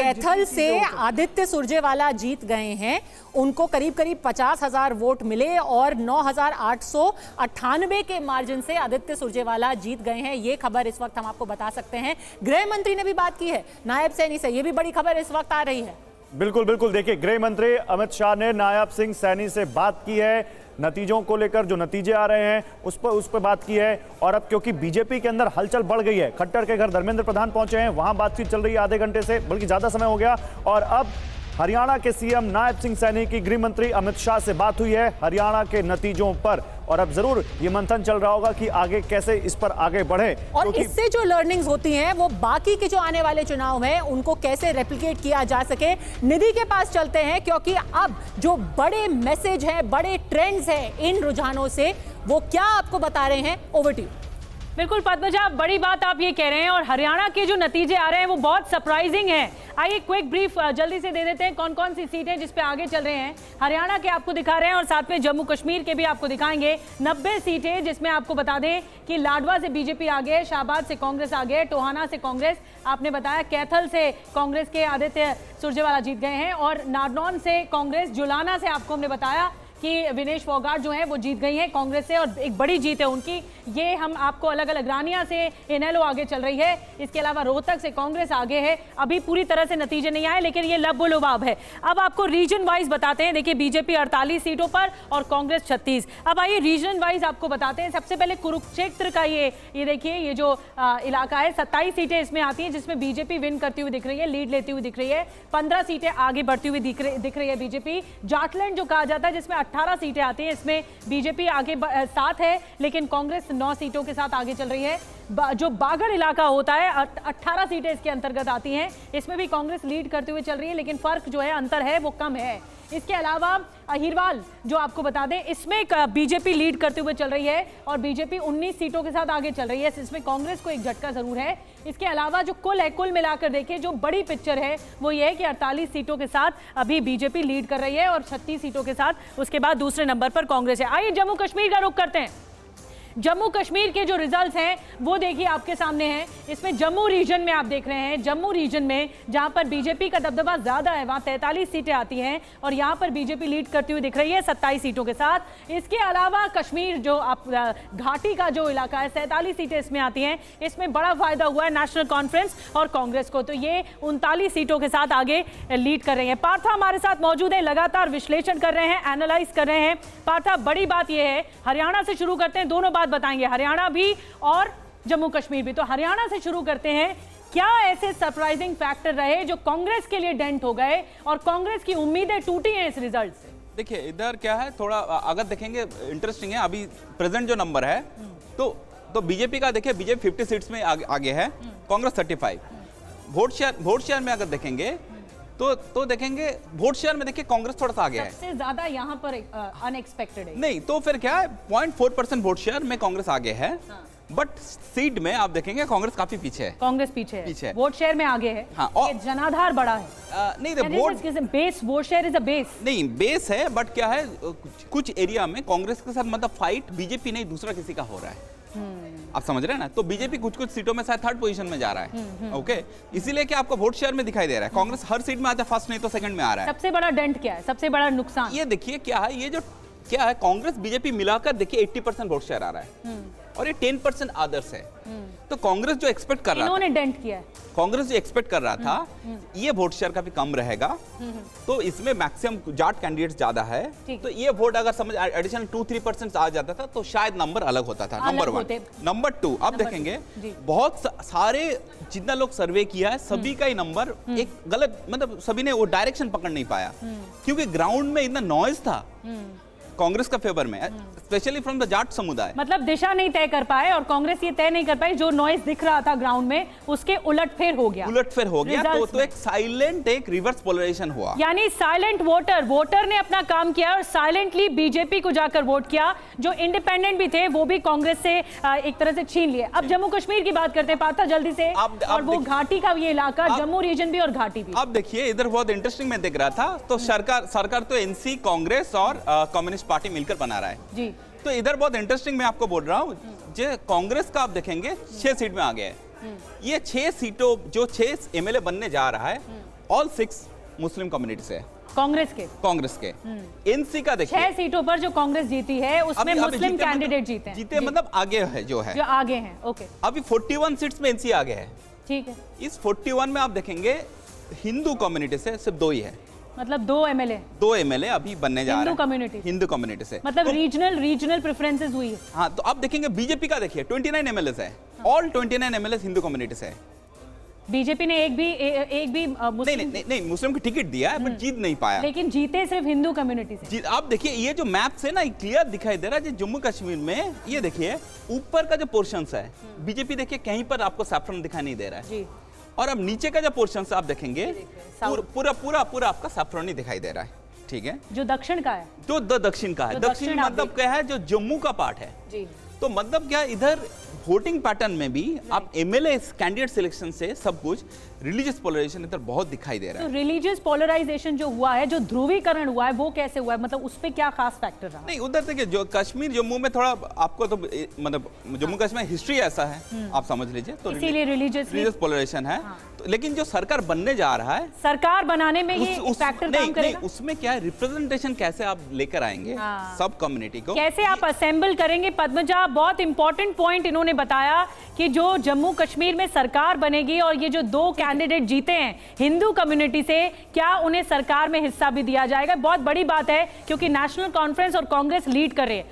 कैथल से आदित्य सुरजेवाला जीत गए हैं। उनको करीब करीब 50,000 वोट मिले और 9,898 के मार्जिन से आदित्य सुरजेवाला जीत गए हैं। ये खबर इस वक्त हम आपको बता सकते हैं। गृह मंत्री ने भी बात की है नायब सैनी से, ये भी बड़ी खबर इस वक्त आ रही है। बिल्कुल बिल्कुल, देखिए गृह मंत्री अमित शाह ने नायब सिंह सैनी से बात की है, नतीजों को लेकर जो नतीजे आ रहे हैं उस पर बात की है। और अब क्योंकि बीजेपी के अंदर हलचल बढ़ गई है, खट्टर के घर धर्मेंद्र प्रधान पहुंचे हैं, वहां बातचीत चल रही है आधे घंटे से, बल्कि ज्यादा समय हो गया। और अब हरियाणा के सीएम नायब सिंह सैनी की गृह मंत्री अमित शाह से बात हुई है हरियाणा के नतीजों पर। और अब जरूर ये मंथन चल रहा होगा कि आगे कैसे इस पर आगे बढ़े, और इससे जो लर्निंग्स होती हैं वो बाकी के जो आने वाले चुनाव हैं उनको कैसे रेप्लिकेट किया जा सके। निधि के पास चलते हैं क्योंकि अब जो बड़े मैसेज हैं, बड़े ट्रेंड्स हैं इन रुझानों से, वो क्या आपको बता रहे हैं। Over to you. बिल्कुल पद्मजा, बड़ी बात आप ये कह रहे हैं और हरियाणा के जो नतीजे आ रहे हैं वो बहुत सरप्राइजिंग हैं। आइए क्विक ब्रीफ जल्दी से दे देते हैं कौन कौन सी सीटें जिस पे आगे चल रहे हैं। हरियाणा के आपको दिखा रहे हैं और साथ में जम्मू कश्मीर के भी आपको दिखाएंगे। 90 सीटें जिसमें आपको बता दें कि लाडवा से बीजेपी आगे है, शाहबाद से कांग्रेस आगे है, टोहाना से कांग्रेस, आपने बताया कैथल से कांग्रेस के आदित्य सुरजेवाला जीत गए हैं और नारनौल से कांग्रेस, जुलाना से आपको हमने बताया कि विनेश फोगाट जो है वो जीत गई हैं कांग्रेस से और एक बड़ी जीत है उनकी। ये हम आपको अलग अलग, रानिया से इनेलो आगे चल रही है, इसके अलावा रोहतक से कांग्रेस आगे है। अभी पूरी तरह से नतीजे नहीं आए लेकिन ये लबो-लुबाब है। अब आपको रीजन वाइज बताते हैं। देखिए बीजेपी 48 सीटों पर और कांग्रेस 36। अब आइए रीजन वाइज आपको बताते हैं। सबसे पहले कुरुक्षेत्र का ये देखिए, ये जो इलाका है, 27 सीटें इसमें आती हैं जिसमें बीजेपी विन करती हुई दिख रही है, लीड लेती हुई दिख रही है। 15 सीटें आगे बढ़ती हुई दिख रही है बीजेपी। जाटलैंड जो कहा जाता है जिसमें 18 सीटें आती हैं, इसमें बीजेपी आगे 7 है लेकिन कांग्रेस 9 सीटों के साथ आगे चल रही है। जो बागड़ इलाका होता है 18 सीटें इसके अंतर्गत आती हैं, इसमें भी कांग्रेस लीड करते हुए चल रही है लेकिन फर्क जो है, अंतर है वो कम है। इसके अलावा अहिरवाल जो आपको बता दें, इसमें बीजेपी लीड करते हुए चल रही है और बीजेपी 19 सीटों के साथ आगे चल रही है। इसमें कांग्रेस को एक झटका जरूर है। इसके अलावा जो कुल है, कुल मिलाकर देखिए जो बड़ी पिक्चर है वो ये है कि 48 सीटों के साथ अभी बीजेपी लीड कर रही है और 36 सीटों के साथ उसके बाद दूसरे नंबर पर कांग्रेस है। आइए जम्मू कश्मीर का रुख करते हैं। जम्मू कश्मीर के जो रिजल्ट्स हैं वो देखिए आपके सामने हैं। इसमें जम्मू रीजन में आप देख रहे हैं, जम्मू रीजन में जहां पर बीजेपी का दबदबा ज्यादा है वहां 43 सीटें आती हैं और यहां पर बीजेपी लीड करती हुई दिख रही है 27 सीटों के साथ। इसके अलावा कश्मीर जो आप घाटी का जो इलाका है, 47 सीटें इसमें आती हैं। इसमें बड़ा फायदा हुआ है नेशनल कॉन्फ्रेंस और कांग्रेस को, तो ये 39 सीटों के साथ आगे लीड कर रही है। पार्था हमारे साथ मौजूद है, लगातार विश्लेषण कर रहे हैं, एनालाइज कर रहे हैं। पार्था, बड़ी बात यह है, हरियाणा से शुरू करते हैं, दोनों बताएंगे, हरियाणा भी और जम्मू कश्मीर भी। तो हरियाणा से शुरू करते हैं। क्या ऐसे सरप्राइजिंग फैक्टर रहे जो कांग्रेस के लिए डेंट हो गए और कांग्रेस की उम्मीदें टूटी हैं इस रिजल्ट से? देखिए इधर क्या है, थोड़ा अगर देखेंगे इंटरेस्टिंग है। अभी प्रेजेंट जो नंबर है तो बीजेपी का देखिए, बीजेपी 50 सीट्स में आगे है, कांग्रेस 35। वोट शेयर में अगर देखेंगे तो देखेंगे वोट शेयर में देखिए कांग्रेस थोड़ा सा आगे है, सबसे ज्यादा यहाँ पर अनएक्सपेक्टेड है। नहीं तो फिर क्या है, 0.4% वोट शेयर में कांग्रेस आगे है। बट सीट में आप देखेंगे कांग्रेस काफी पीछे है, कांग्रेस पीछे है। वोट शेयर में आगे है। हाँ, और जनाधार बड़ा है। नहीं base, vote share is a base, नहीं बेस है। बट क्या है, कुछ एरिया में कांग्रेस के साथ मतलब फाइट बीजेपी नहीं दूसरा किसी का हो रहा है। आप समझ रहे हैं ना? तो बीजेपी कुछ सीटों में शायद 3rd पोजीशन में जा रहा है। ओके, इसीलिए कि आपको वोट शेयर में दिखाई दे रहा है कांग्रेस हर सीट में आता है, फर्स्ट नहीं तो सेकंड में आ रहा है। सबसे बड़ा डेंट क्या है, सबसे बड़ा नुकसान? ये देखिए क्या है, ये जो क्या है, कांग्रेस बीजेपी मिलाकर देखिए 80% वोट शेयर आ रहा है और ये 10% अदर्स है। तो कांग्रेस जो एक्सपेक्ट कर रहा था, इन्होंने डेंट किया है। कांग्रेस जो एक्सपेक्ट कर रहा था ये वोट शेयर का भी कम रहेगा, तो इसमें मैक्सिमम जाट कैंडिडेट्स ज्यादा है, तो ये वोट अगर समझ एडिशनल 2-3% आ जाता था तो शायद नंबर अलग होता था। नंबर 1। नंबर 2 अब देखेंगे, बहुत सारे जितना लोग सर्वे किया है सभी का ही नंबर एक गलत, मतलब सभी ने वो डायरेक्शन पकड़ नहीं पाया क्योंकि ग्राउंड में इतना नॉइज था कांग्रेस का फेवर में, स्पेशली फ्रॉम द जाट समुदाय। मतलब दिशा नहीं तय कर पाए और कांग्रेस ये तय नहीं कर पाई, जो नॉइज दिख रहा था ग्राउंड में उसके उलटफेर हो गया, तो एक साइलेंट, एक रिवर्स पोलराइजेशन हुआ। यानी साइलेंट वोटर ने अपना काम किया और साइलेंटली बीजेपी को जाकर वोट किया। जो इंडिपेंडेंट भी थे वो भी कांग्रेस से एक तरह से छीन लिए। अब जम्मू कश्मीर की बात करते हैं पार्था जल्दी से, और वो घाटी का ये इलाका, जम्मू रीजन भी और घाटी भी। अब देखिए इधर बहुत इंटरेस्टिंग मैं देख रहा था, तो सरकार तो एनसी, कांग्रेस और कम्युनिस्ट पार्टी मिलकर बना रहा है जी। तो इधर बहुत इंटरेस्टिंग मैं आपको बोल रहा हूँ, जो कांग्रेस का आप देखेंगे 6 सीट में आ गया है। ये 6 सीटों, जो 6 एमएलए बनने जा रहा है ऑल 6 मुस्लिम कम्युनिटी से है, कांग्रेस के। एनसी का देखिए 6 सीटों पर जो कांग्रेस जीती है उसमें अभी मुस्लिम जीते कैंडिडेट मतलब, जीते हैं। जीते मतलब आगे है जो आगे हैं। ओके, अभी 41 सीट्स में एनसी आगे है। ठीक है। इस 41 में आप देखेंगे हिंदू कम्युनिटी से सिर्फ 2 ही है, मतलब 2 एमएलए 2 एमएलए अभी बनने जा रहे हैं हिंदू कम्युनिटी से। मतलब तो, रीजनल प्रेफरेंसेस हुई है। हाँ, तो आप देखेंगे बीजेपी का देखिए 29 एमएलए है, ऑल 29 एमएलए हिंदू कम्युनिटी से है। बीजेपी ने एक भी मुस्लिम नहीं मुस्लिम को टिकट दिया है, बट जीत नहीं पाया, लेकिन जीते सिर्फ हिंदू कम्युनिटी से। आप देखिए ये जो मैप से ना क्लियर दिखाई दे रहा है, जम्मू कश्मीर में ये देखिए ऊपर का जो पोर्शन है बीजेपी देखिए कहीं पर आपको सैफ्रन दिखाई नहीं दे रहा है, और अब नीचे का जो पोर्शन आप देखेंगे पूरा आपका सैफ्रन दिखाई दे रहा है। ठीक है, जो दक्षिण का है, जो दक्षिण का है, दक्षिण मतलब क्या है, जो जम्मू का पार्ट है जी। तो मतलब क्या इधर वोटिंग पैटर्न में भी आप एमएलए कैंडिडेट सिलेक्शन से सब कुछ रिलीजियस पोलराइजेशन इधर बहुत दिखाई दे रहा है। तो रिलीजियस पोलराइजेशन जो हुआ है, जो ध्रुवीकरण हुआ है, वो कैसे हुआ है, मतलब उस पे क्या खास फैक्टर रहा? नहीं उधर देखिए जो कश्मीर जम्मू में थोड़ा आपको तो मतलब जम्मू कश्मीर हिस्ट्री ऐसा है आप समझ लीजिए, तो इसीलिए रिलीजियस पोलराइजेशन है। तो लेकिन जो सरकार बनने जा रहा है, सरकार बनाने में ये फैक्टर काम करेगा। उसमें क्या है, रिप्रेजेंटेशन कैसे आप लेकर आएंगे सब कम्युनिटी को, कैसे आप असेंबल करेंगे। पद्मजा, बहुत इंपॉर्टेंट पॉइंट इन्होंने बताया कि जो जम्मू कश्मीर में सरकार बनेगी और ये जो 2 कैंडिडेट जीते हैं हिंदू कम्युनिटी से, क्या उन्हें सरकार में हिस्सा भी दिया जाएगा। बहुत बड़ी बात है क्योंकि नेशनल कॉन्फ्रेंस और कांग्रेस लीड कर रहे हैं।